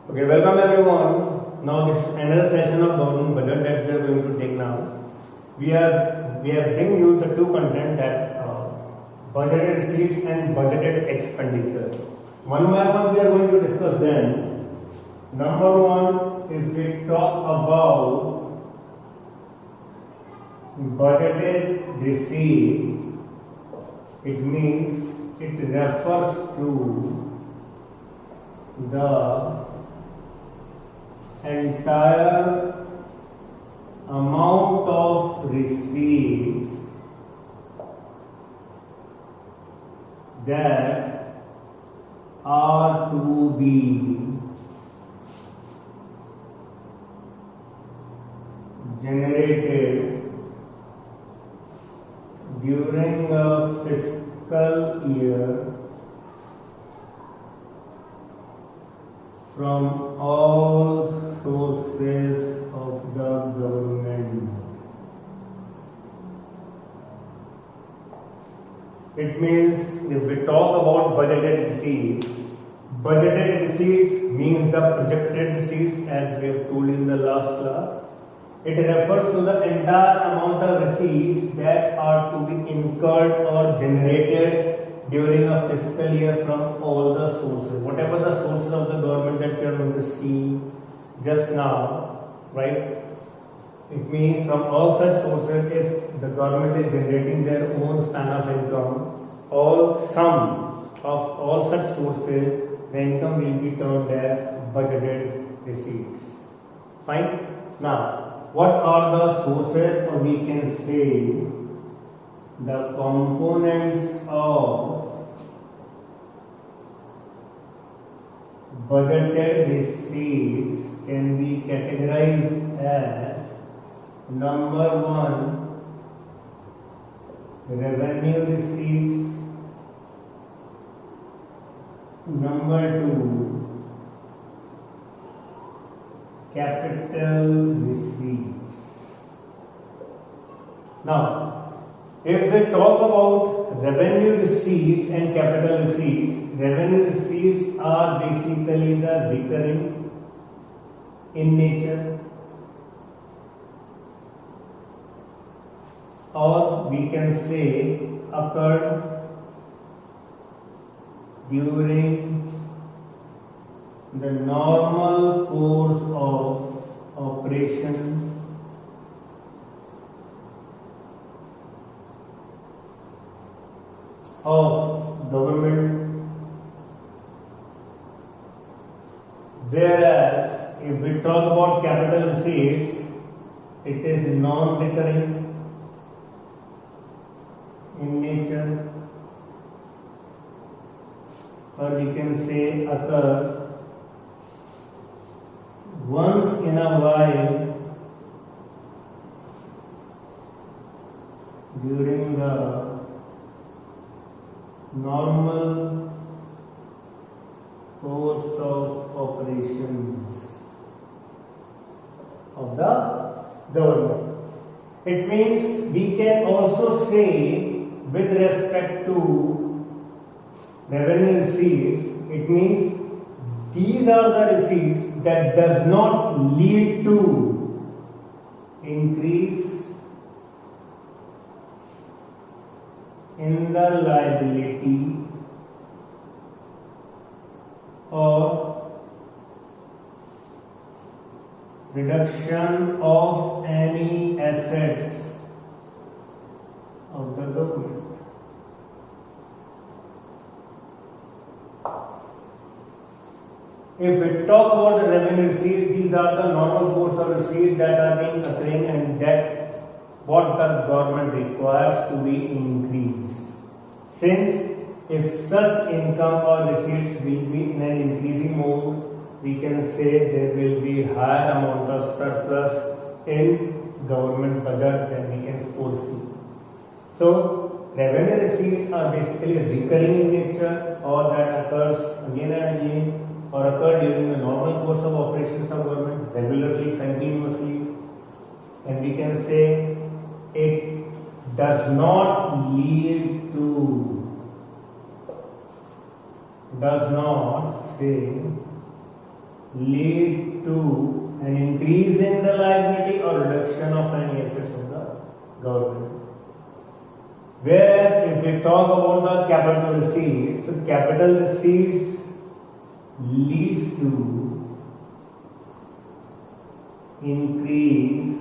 Okay, welcome everyone. Now this is another session of government budget that we are going to take now. We have bring you the two content that budgeted receipts and budgeted expenditure. One by one we are going to discuss them. Number one, if we talk about budgeted receipts, it means it refers to the entire amount of receipts that are to be generated during a fiscal year from all sources of the government. It means if we talk about budgeted receipts means the projected receipts as we have told in the last class. It refers to the entire amount of receipts that are to be incurred or generated during a fiscal year from all the sources, whatever the sources of the government that we are going to see just now, right? It means from all such sources, if the government is generating their own span of income, all sum of all such sources, the income will be termed as budgeted receipts. Fine. Now, what are the sources, or we can say the components of budgeted receipts can be categorized as number one, revenue receipts, number two, capital receipts. Now, if we talk about revenue receipts and capital receipts, revenue receipts are basically the recurring in nature, or we can say occurred during the normal course of operation of government, whereas if we talk about capital receipts, it is non-recurring in nature, or we can say occurs once in a while during the normal course of operations of the government. It means we can also say with respect to revenue receipts, it means these are the receipts that does not lead to increase in the liability or reduction of any assets of the government. If we talk about the revenue receipts, these are the normal course of receipts that are being occurring and that what the government requires to be increased. Since if such income or receipts will be in an increasing mode, we can say there will be higher amount of surplus in government budget than we can foresee. So revenue receipts are basically recurring in nature, or that occurs again and again, or occur during the normal course of operations of government regularly, continuously, and we can say it does not lead to, does not say lead to an increase in the liability or reduction of any assets of the government. Whereas if we talk about the capital receipts, so capital receipts leads to increase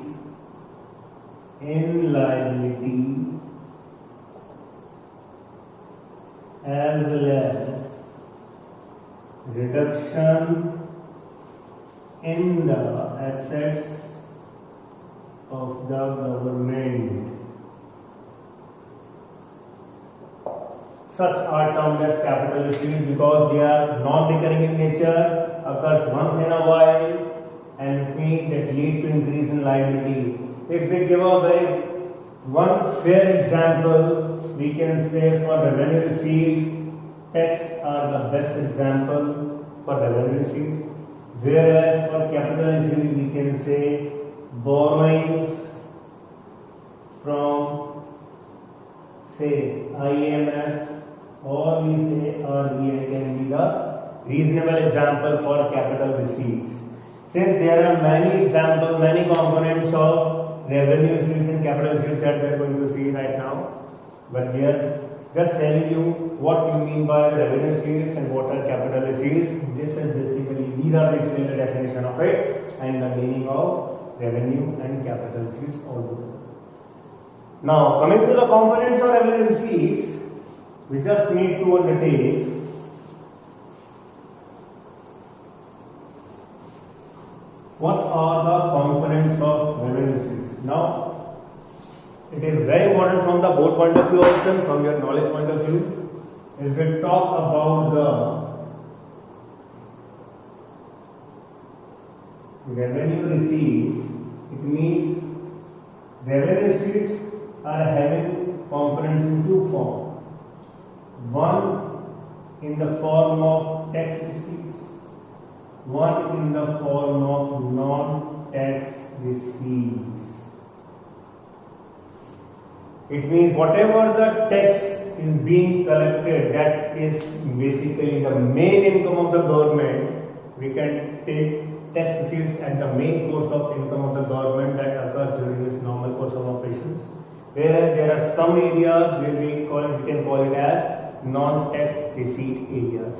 in liability as well as reduction in the assets of the government. Such are termed as capital receipts because they are non-recurring in nature, occurs once in a while, and it means that lead to increase in liability. If we give a very one fair example, we can say for revenue receipts, tax are the best example for revenue receipts. Whereas for capital receipts, we can say borrowings from say IMF or we say RBI can be the reasonable example for capital receipts. Since there are many examples, many components of revenue receipts and capital receipts that we are going to see right now, but here just telling you what you mean by revenue receipts and what are capital receipts. These are basically the definition of it and the meaning of revenue and capital receipts altogether. Now coming to the components of revenue receipts, we just need to undertake what are the components of revenue receipts. Now, it is very important from the board point of view also, from your knowledge point of view. If we talk about the revenue receipts, it means revenue receipts are having components in two forms. One in the form of tax receipts, one in the form of non-tax receipts. It means whatever the tax is being collected, that is basically the main income of the government. We can take tax receipts as the main course of income of the government that occurs during its normal course of operations. Whereas there are some areas where we can call it as non-tax receipt areas.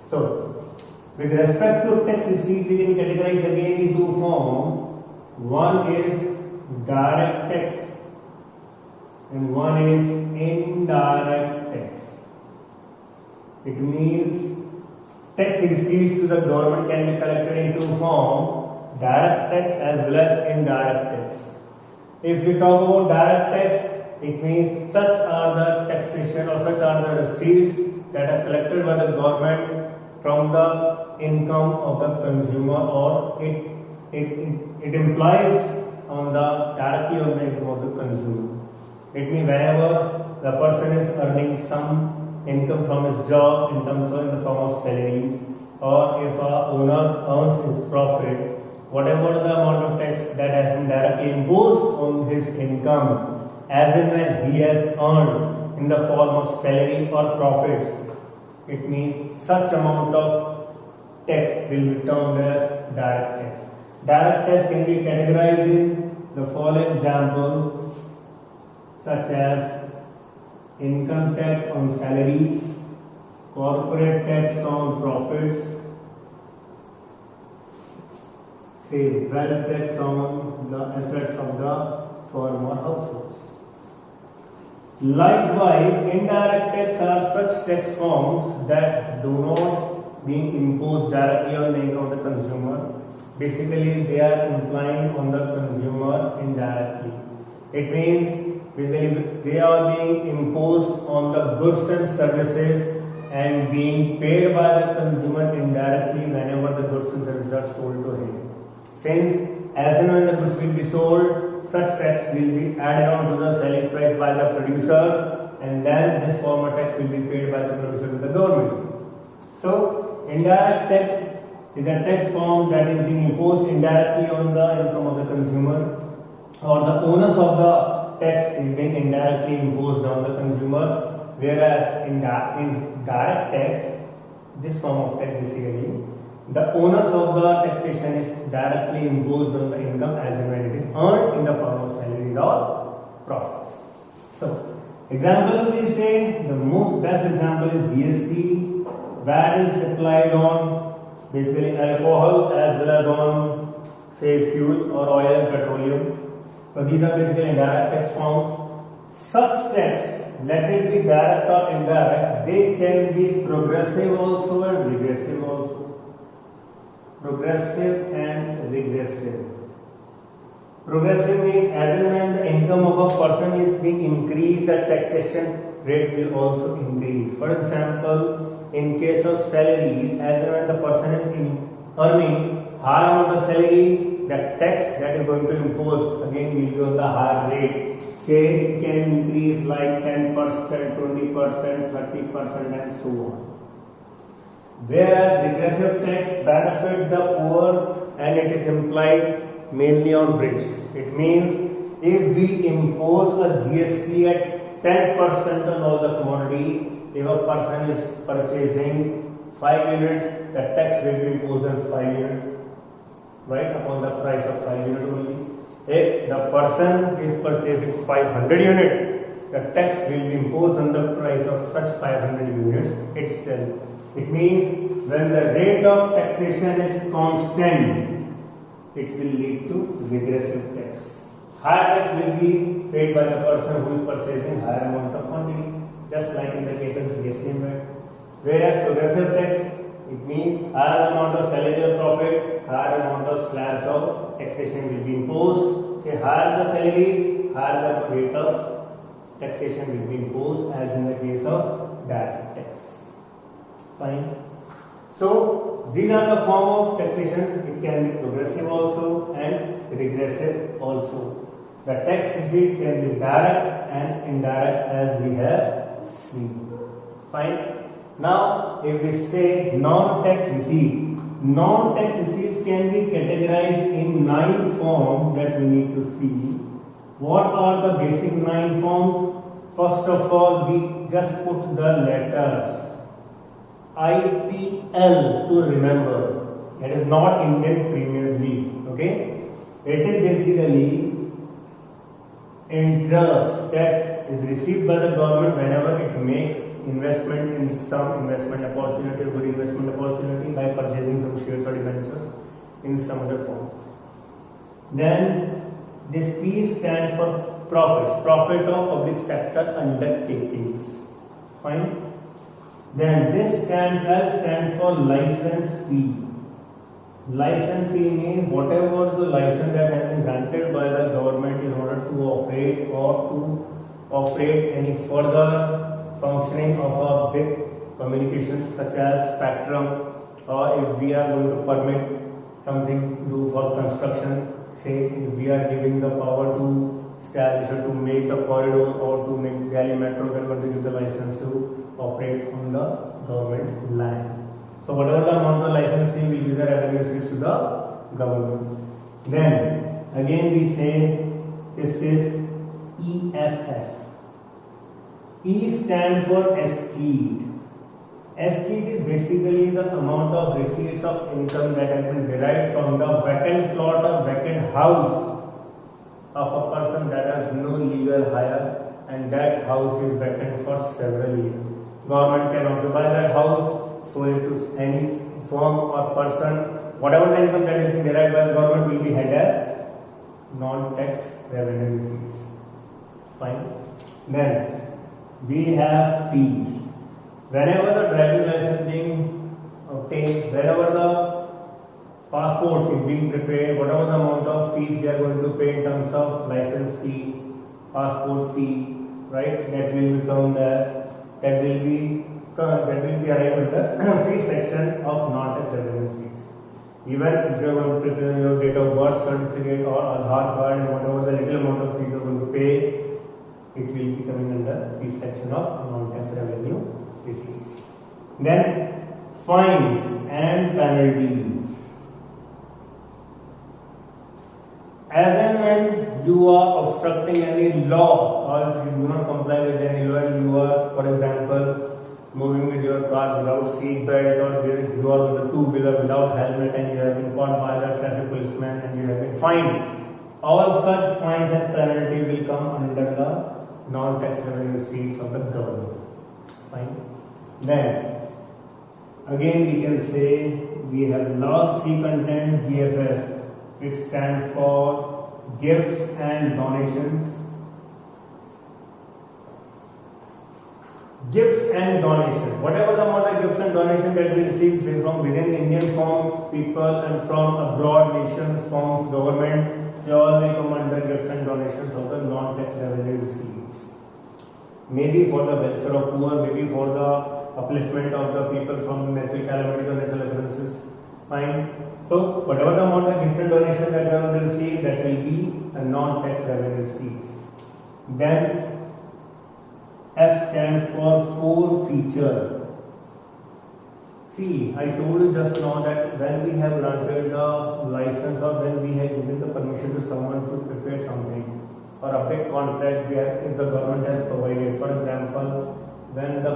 So, with respect to tax receipt, we can categorize again in two forms. One is direct tax and one is indirect tax. It means tax receipts to the government can be collected in two forms, direct tax as well as indirect tax. If we talk about direct tax, it means such are the taxation or such are the receipts that are collected by the government from the income of the consumer, or it implies on the directly on the income of the consumer. It means whenever the person is earning some income from his job in terms of in the form of salaries, or if a owner earns his profit, whatever the amount of tax that has been directly imposed on his income, as in when he has earned in the form of salary or profits, it means such amount of tax will be termed as direct tax. Direct tax can be categorized in the following examples, such as income tax on salaries, corporate tax on profits, say wealth tax on the assets of the firm or households. Likewise, indirect tax are such tax forms that do not being imposed directly on the income of the consumer. Basically, they are implying on the consumer indirectly. It means they are being imposed on the goods and services and being paid by the consumer indirectly whenever the goods and services are sold to him. Since as and when the goods will be sold, such tax will be added on to the selling price by the producer, and then this form of tax will be paid by the producer to the government. So, indirect tax is a tax form that is being imposed indirectly on the income of the consumer, or the onus of the tax is being indirectly imposed on the consumer, whereas in direct tax, this form of tax basically the onus of the taxation is directly imposed on the income as and when it is earned in the form of salaries or profits. So, example we say the most best example is GST, VAT is applied on basically alcohol as well as on say fuel or oil and petroleum. So these are basically indirect tax forms. Such tax, let it be direct or indirect, they can be progressive also and regressive also. Progressive and regressive. Progressive means as and when the income of a person is being increased, the taxation rate will also increase. For example, in case of salaries, as and when the person is earning higher amount of salary, the tax that is going to impose again will be on the higher rate. Say it can increase like 10%, 20%, 30% and so on. Whereas regressive tax benefits the poor and it is implied mainly on rich. It means if we impose a GST at 10% on all the commodity, if a person is purchasing 5 units, the tax will be imposed on 5 units, right, upon the price of 5 units only. If the person is purchasing 500 units, the tax will be imposed on the price of such 500 units itself. It means when the rate of taxation is constant, it will lead to regressive tax. Higher tax will be paid by the person who is purchasing higher amount of quantity, just like in the case of GST and VAT. Whereas progressive tax, it means higher amount of salary or profit, higher amount of slabs of taxation will be imposed. Say higher the salary, higher the rate of taxation will be imposed, as in the case of direct tax. Fine. So these are the form of taxation. It can be progressive also and regressive also. The tax receipt can be direct and indirect as we have seen. Fine. Now if we say non-tax receipt, non-tax receipts can be categorized in 9 forms that we need to see. What are the basic 9 forms? First of all, we just put the letters IPL to remember. It is not Indian Premier League. Okay, it is basically interest that is received by the government whenever it makes investment in some investment opportunity, good investment opportunity by purchasing some shares or debentures in some other forms. Then this P stands for profits, profit of public sector undertakings. Fine. Then this stands for license fee. License fee means whatever the license that has been granted by the government in order to operate or to operate any further functioning of a big communication such as spectrum, or if we are going to permit something to do for construction, say if we are giving the power to establish or to make the corridor or to make Delhi metro, we are going to give the license to operate on the government land. So whatever the amount of license fee will be the revenue receipts to the government. Then again we say this is EFF. E stands for escheat. Escheat is basically the amount of receipts of income that has been derived from the vacant plot or vacant house of a person that has no legal hire and that house is vacant for several years. Government can occupy that house, so it to any firm or person, whatever the income that is being derived by the government will be held as non-tax revenue receipts. Fine. Then we have fees. Whenever the driving license being obtained, whenever the passport is being prepared, whatever the amount of fees we are going to pay in terms of license fee, passport fee, right? That will be termed as that will be arrived at the fee section of non-tax revenue receipts. Even if you are going to prepare your date of birth certificate or Aadhaar card and whatever the little amount of fees you are going to pay, it will be coming under fee section of non-tax revenue receipts. Then fines and penalties. As and when you are obstructing any law or if you do not comply with any law, you are, for example, moving with your car without seat belt, or you are on the two-wheeler without helmet and you have been caught by the traffic policeman and you have been fined. All such fines and penalty will come under the non-tax revenue receipts of the government. Fine. Then again we can say we have last three content GFS. It stands for gifts and donations. Gifts and donation. Whatever the amount of gifts and donation that we receive from within Indian firms, people, and from abroad nations, firms, government, they all may come under gifts and donations of the non-tax revenue receipts. Maybe for the welfare of poor, maybe for the upliftment of the people from natural calamities or natural occurrences. Fine. So whatever the amount of gift and donation that we will receive, that will be a non-tax revenue receipts. Then F stands for forfeiture. See, I told you just now that when we have granted the license or when we have given the permission to someone to prepare something or a big contract where if the government has provided, for example, when the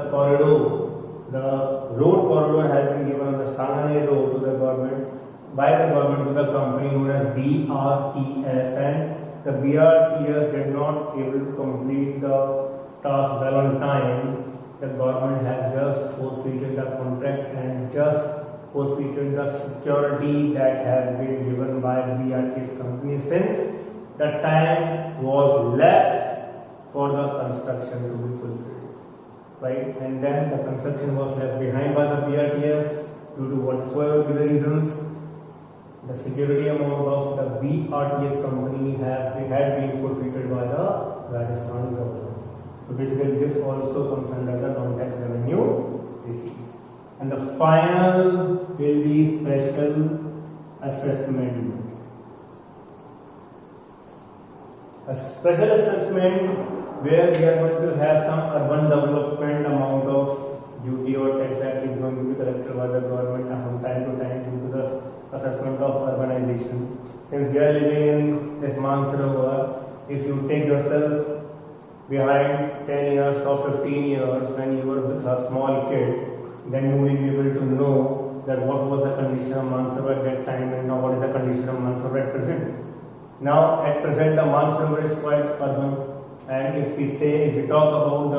road corridor has been given on the Sangane road to the government, by the government to the company known as BRTS, and the BRTS did not able to complete the task well on time, the government has just forfeited the contract and just forfeited the security that has been given by BRTS company since the time was lapsed for the construction to be fulfilled. Right? And then the construction was left behind by the BRTS due to whatsoever be the reasons. The security amount of the BRTS company had been forfeited by the Rajasthan government. So basically this also comes under the non-tax revenue receipts. And the final will be special assessment. A special assessment where we are going to have some urban development amount of duty or tax that is going to be collected by the government from time to time due to the assessment of urbanization. Since we are living in this Mansarovar, if you take yourself behind 10 years or 15 years when you were a small kid, then you will be able to know that what was the condition of Mansarovar at that time and now what is the condition of Mansarovar at present. Now at present the Mansarovar is quite urban, and if we talk about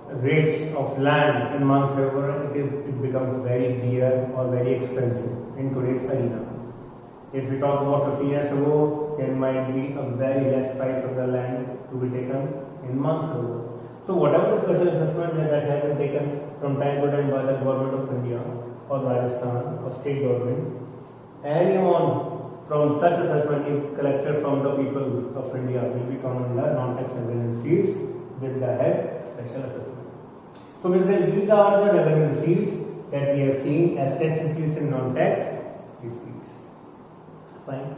the rates of land in Mansarovar, it becomes very dear or very expensive in today's arena. If we talk about 50 years ago, there might be a very less price of the land to be taken in Mansarovar. So whatever the special assessment that has been taken from time to time by the government of India or Rajasthan or state government, any amount from such assessment if collected from the people of India will become under non-tax revenue receipts with the head special assessment. So basically these are the revenue receipts that we have seen as tax receipts and non-tax receipts. Fine.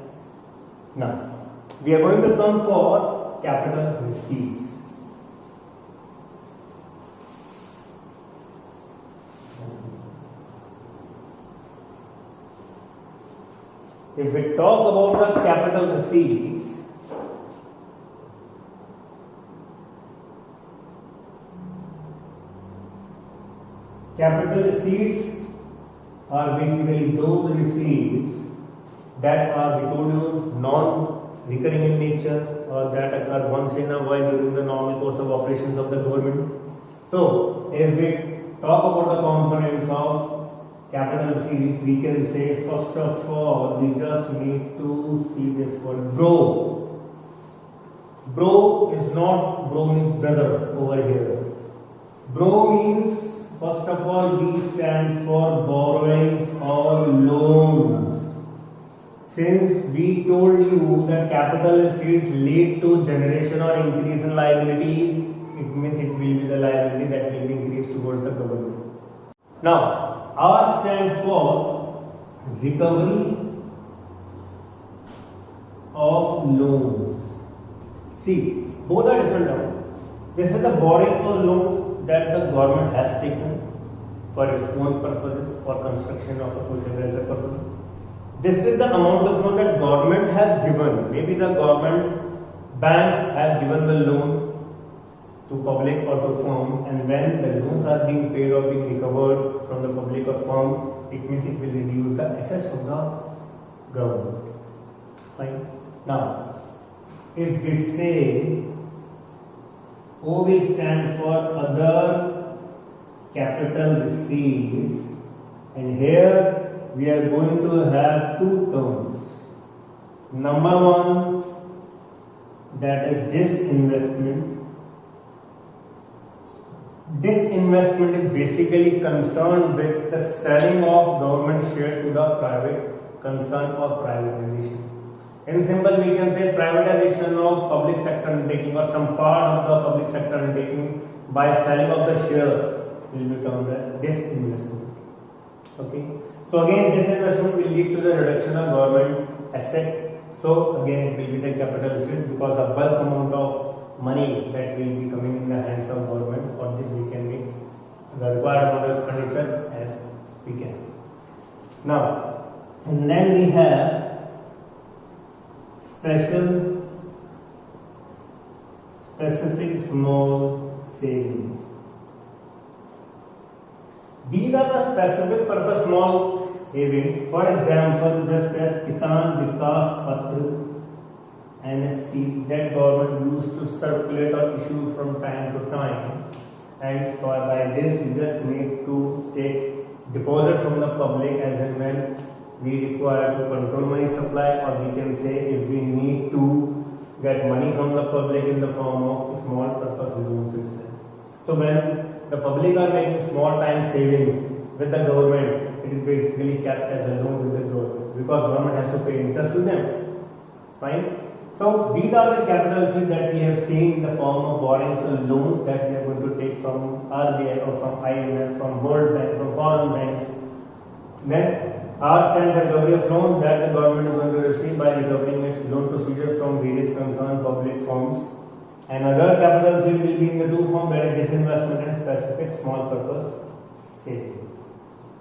Now we are going to come for capital receipts. If we talk about the capital receipts, capital receipts are basically those receipts that are, we told you, non-recurring in nature or that occur once in a while during the normal course of operations of the government. So, if we talk about the components of capital receipts, we can say first of all we just need to see this word bro. Bro is not bro means brother over here. Bro means first of all we stand for borrowings or loans. Since we told you that capital receipts lead to generation or increase in liability, it means it will be the liability that will be increased towards the government. Now R stands for recovery of loans. See, both are different terms. This is the borrowing or loan that the government has taken for its own purposes, for construction of a social welfare purpose. This is the amount of loan that government has given. Maybe the government banks have given the loan to public or to firms, and when the loans are being paid or being recovered from the public or firm, it means it will reduce the assets of the government. Fine. Now, if we say O will stand for other capital receipts, and here we are going to have two terms. Number one, that is disinvestment. Disinvestment is basically concerned with the selling of government share to the private concern or privatization. In simple, we can say privatization of public sector undertaking or some part of the public sector undertaking by selling of the share will be termed as disinvestment. Okay. So again, disinvestment will lead to the reduction of government asset. So again, it will be the capital receipt because the bulk amount of money that will be coming in the hands of government. For this, we can make the required amount of expenditure as we can. Now, and then we have specific small savings. These are the specific purpose small savings. For example, just as Kisan Vikas Patra NSC that government used to circulate or issue from time to time, and for by this we just need to take deposit from the public as and when we require to control money supply, or we can say if we need to get money from the public in the form of small purpose loans itself. So when the public are making small time savings with the government, it is basically kept as a loan with the government because government has to pay interest to them. Fine. So these are the capital receipts that we have seen in the form of borrowings or loans that we are going to take from RBI or from IMF, from World Bank, from foreign banks. Then R stands for recovery of loans that the government is going to receive by recovering its loan procedures from various concerned public firms. And other capital receipt will be in the two forms, that is disinvestment and specific small purpose savings.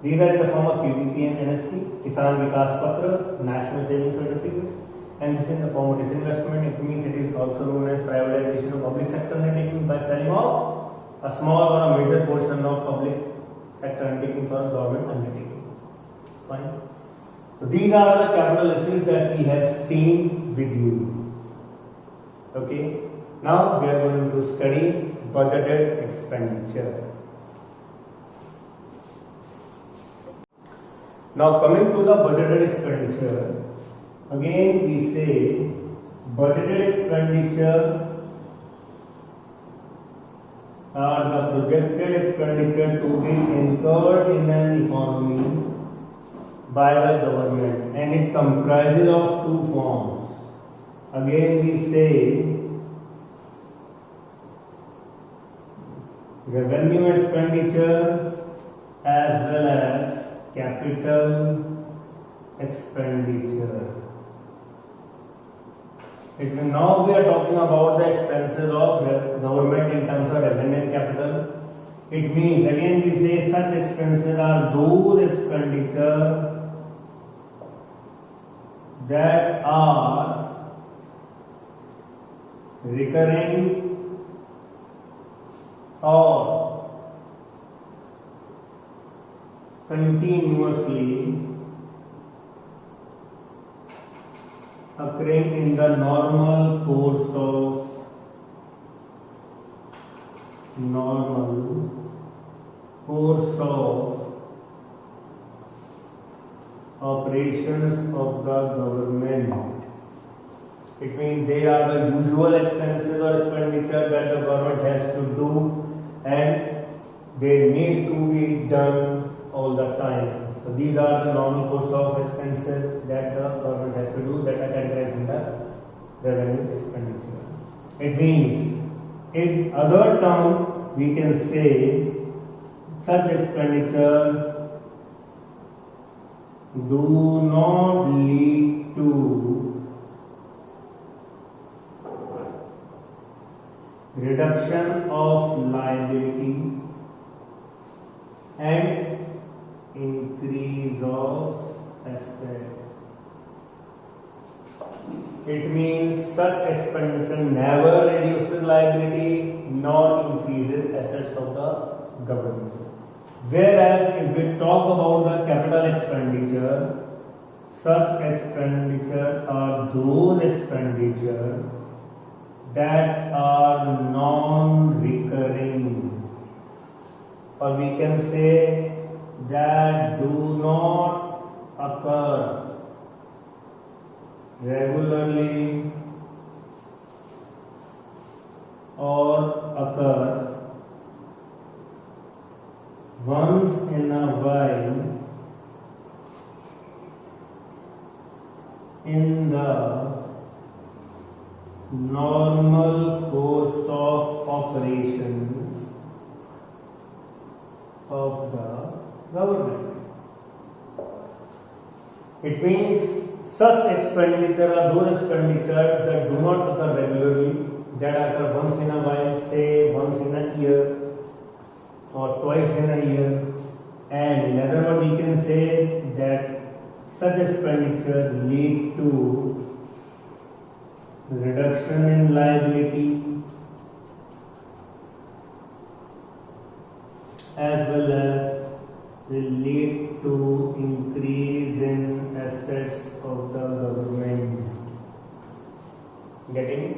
These are in the form of PPP and NSC, Kisan Vikas Patra, National Savings Certificate, and this in the form of disinvestment. It means it is also known as privatization of public sector undertaking by selling off a small or a major portion of public sector undertaking for government undertaking. Fine. So these are the capital receipts that we have seen with you. Okay. Now we are going to study budgeted expenditure. Now coming to the budgeted expenditure, again we say budgeted expenditure are the projected expenditure to be incurred in an economy by the government, and it comprises of two forms. Again we say revenue expenditure as well as capital expenditure. Now we are talking about the expenses of government in terms of revenue and capital. It means again we say such expenses are those expenditure that are recurring or continuously occurring in the normal course of operations of the government. It means they are the usual expenses or expenditure that the government has to do, and they need to be done all the time. So these are the normal course of expenses that the government has to do, that are categorized in the revenue expenditure. It means, in other terms, we can say such expenditure do not lead to reduction of liability and increase of asset. it means such expenditure never reduces liability nor increases assets of the government. Whereas if we talk about the capital expenditure, such expenditure are those expenditure that are non-recurring, or we can say that do not occur regularly or occur once in a while in the normal course of operations of the government. It means such expenditure are those expenditure that do not occur regularly, that occur once in a while, say once in a year or twice in a year. And in other words, we can say that such expenditure lead to reduction in liability as well as will lead to increase in assets of the government. Getting it?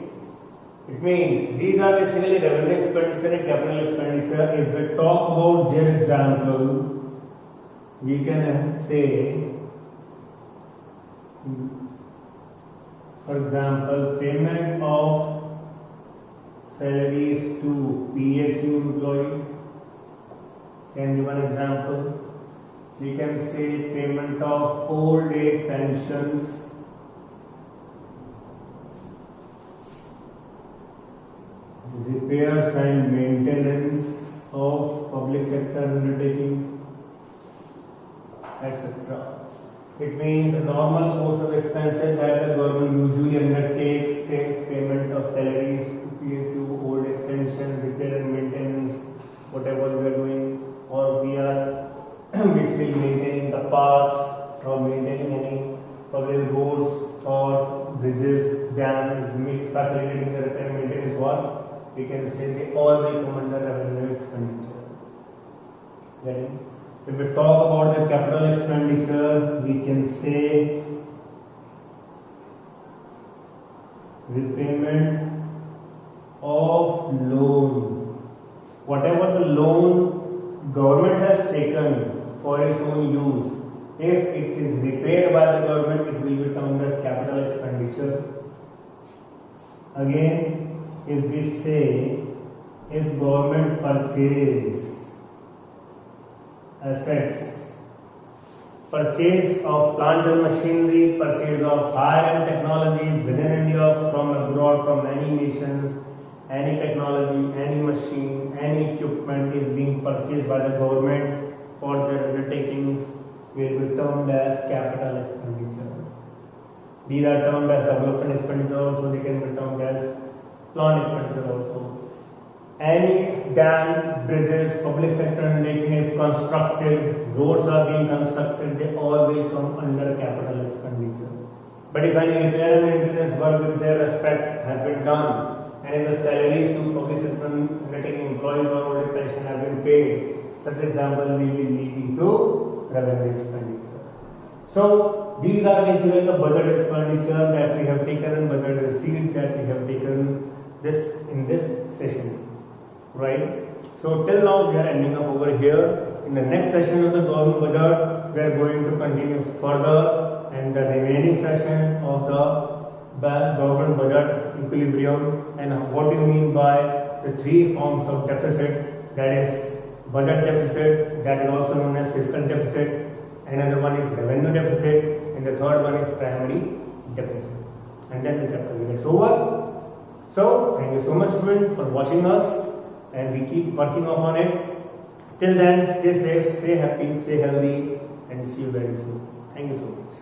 It means these are basically revenue expenditure and capital expenditure. If we talk about their example, we can say, for example, payment of salaries to PSU employees can be one example. We can say payment of old age pensions, repairs and maintenance of public sector undertakings, etc. It means the normal course of expenses that the government usually undertakes, say payment of salaries to PSU, old age pension, repair and maintenance, whatever we are doing, or we are basically maintaining the parks or maintaining any public roads or bridges, dams, facilitating the repair and maintenance work, we can say they all will come under revenue expenditure. Then, if we talk about the capital expenditure, we can say repayment of loan. Whatever the loan government has taken for its own use, if it is repaid by the government, it will be termed as capital expenditure. Again, if we say if government purchase assets, purchase of plant and machinery, purchase of high-end technology within India, from abroad, from any nations, any technology, any machine, any equipment is being purchased by the government for their undertakings, will be termed as capital expenditure. These are termed as development expenditure also, they can be termed as plant expenditure also. Any dam, bridges, public sector undertaking is constructed, roads are being constructed, they all will come under capital expenditure. But if any repair and maintenance work with their respect has been done, and if the salaries to public sector undertaking employees or old age pension have been paid, such example will be leading to revenue expenditure. So these are basically the budget expenditure that we have taken and budget receipts that we have taken in this session, right? So till now we are ending up over here. In the next session of the government budget, we are going to continue further, and the remaining session of the government budget equilibrium, and what do you mean by the three forms of deficit, that is budget deficit, that is also known as fiscal deficit, another one is revenue deficit, and the third one is primary deficit. And then the chapter gets over. So thank you so much, students, for watching us, and we keep working upon it. Till then, stay safe, stay happy, stay healthy, and see you very soon. Thank you so much.